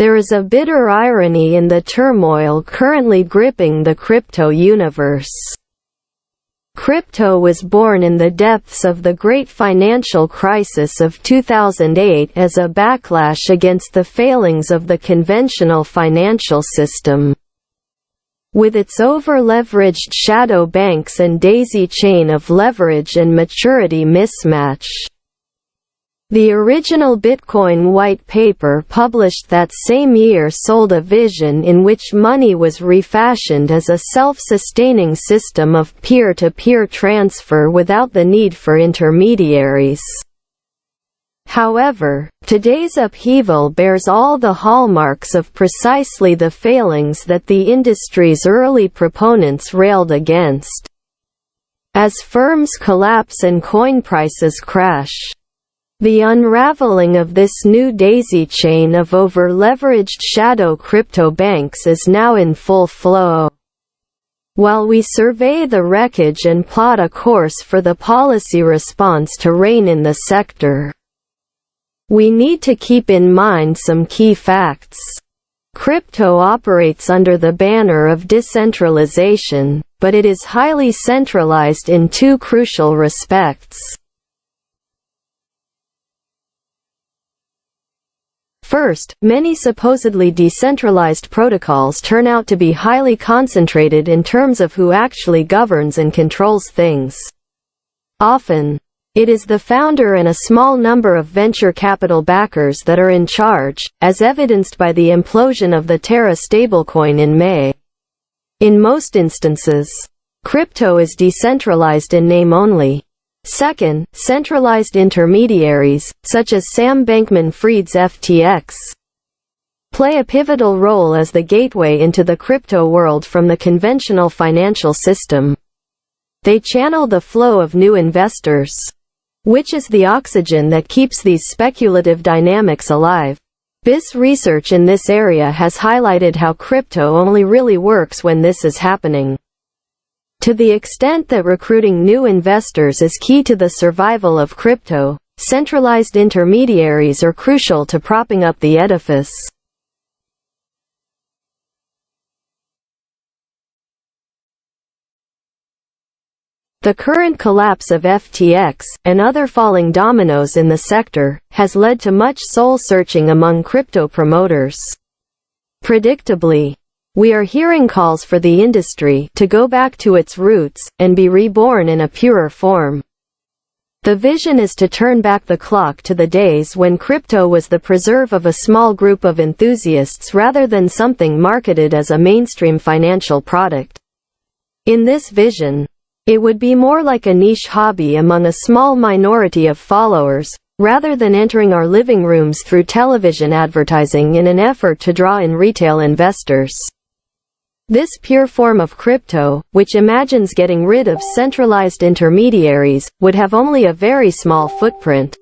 There is a bitter irony in the turmoil currently gripping the crypto universe. Crypto was born in the depths of the great financial crisis of 2008 as a backlash against the failings of the conventional financial system. With its over-leveraged shadow banks and daisy chain of leverage and maturity mismatch. The original Bitcoin white paper published that same year sold a vision in which money was refashioned as a self-sustaining system of peer-to-peer transfer without the need for intermediaries. However, today's upheaval bears all the hallmarks of precisely the failings that the industry's early proponents railed against. As firms collapse and coin prices crash, the unraveling of this new daisy chain of over-leveraged shadow crypto banks is now in full flow. While we survey the wreckage and plot a course for the policy response to rein in the sector, we need to keep in mind some key facts. Crypto operates under the banner of decentralization, but it is highly centralized in two crucial respects. First, many supposedly decentralized protocols turn out to be highly concentrated in terms of who actually governs and controls things. Often, it is the founder and a small number of venture capital backers that are in charge, as evidenced by the implosion of the Terra stablecoin in May. In most instances, crypto is decentralized in name only. Second, centralized intermediaries, such as Sam Bankman-Fried's FTX, play a pivotal role as the gateway into the crypto world from the conventional financial system. They channel the flow of new investors, which is the oxygen that keeps these speculative dynamics alive. BIS research in this area has highlighted how crypto only really works when this is happening. To the extent that recruiting new investors is key to the survival of crypto, centralized intermediaries are crucial to propping up the edifice. The current collapse of FTX, and other falling dominoes in the sector, has led to much soul-searching among crypto promoters. Predictably, we are hearing calls for the industry to go back to its roots and be reborn in a purer form. The vision is to turn back the clock to the days when crypto was the preserve of a small group of enthusiasts rather than something marketed as a mainstream financial product. In this vision, it would be more like a niche hobby among a small minority of followers, rather than entering our living rooms through television advertising in an effort to draw in retail investors. This pure form of crypto, which imagines getting rid of centralized intermediaries, would have only a very small footprint.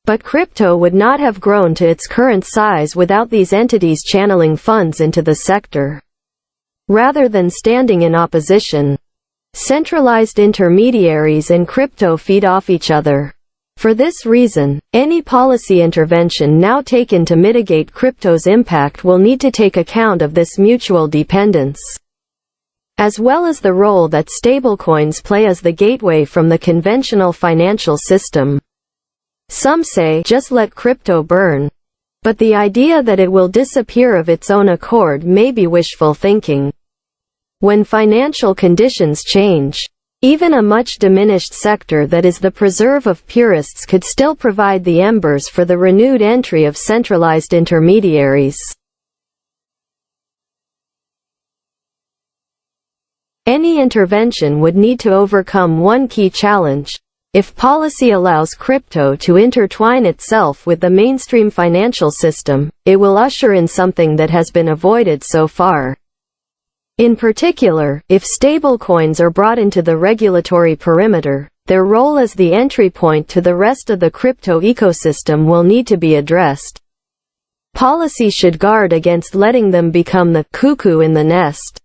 But crypto would not have grown to its current size without these entities channeling funds into the sector. Rather than standing in opposition, centralized intermediaries and crypto feed off each other. For this reason, any policy intervention now taken to mitigate crypto's impact will need to take account of this mutual dependence, as well as the role that stablecoins play as the gateway from the conventional financial system. Some say, just let crypto burn. But the idea that it will disappear of its own accord may be wishful thinking. When financial conditions change, even a much diminished sector that is the preserve of purists could still provide the embers for the renewed entry of centralized intermediaries. Any intervention would need to overcome one key challenge. If policy allows crypto to intertwine itself with the mainstream financial system, it will usher in something that has been avoided so far. In particular, if stablecoins are brought into the regulatory perimeter, their role as the entry point to the rest of the crypto ecosystem will need to be addressed. Policy should guard against letting them become the cuckoo in the nest.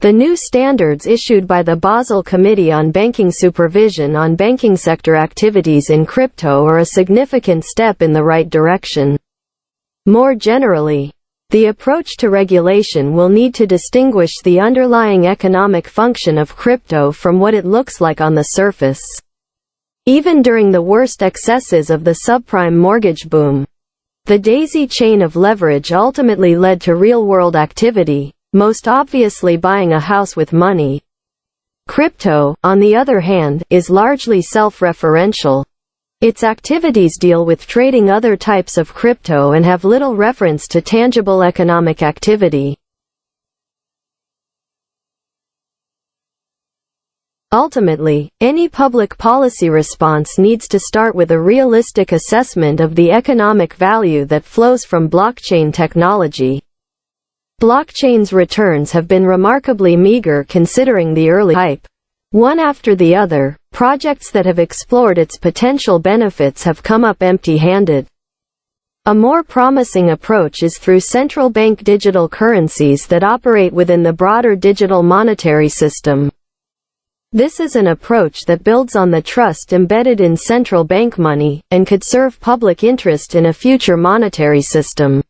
The new standards issued by the Basel Committee on Banking Supervision on banking sector activities in crypto are a significant step in the right direction. More generally, the approach to regulation will need to distinguish the underlying economic function of crypto from what it looks like on the surface. Even during the worst excesses of the subprime mortgage boom, the daisy chain of leverage ultimately led to real-world activity, most obviously buying a house with money. Crypto, on the other hand, is largely self-referential. Its activities deal with trading other types of crypto and have little reference to tangible economic activity. Ultimately, any public policy response needs to start with a realistic assessment of the economic value that flows from blockchain technology. Blockchain's returns have been remarkably meager considering the early hype. One after the other, projects that have explored its potential benefits have come up empty-handed. A more promising approach is through central bank digital currencies that operate within the broader digital monetary system. This is an approach that builds on the trust embedded in central bank money, and could serve public interest in a future monetary system.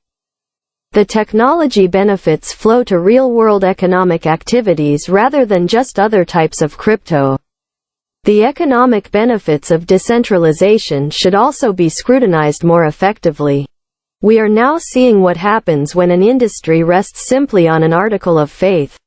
The technology benefits flow to real-world economic activities rather than just other types of crypto. The economic benefits of decentralization should also be scrutinized more effectively. We are now seeing what happens when an industry rests simply on an article of faith.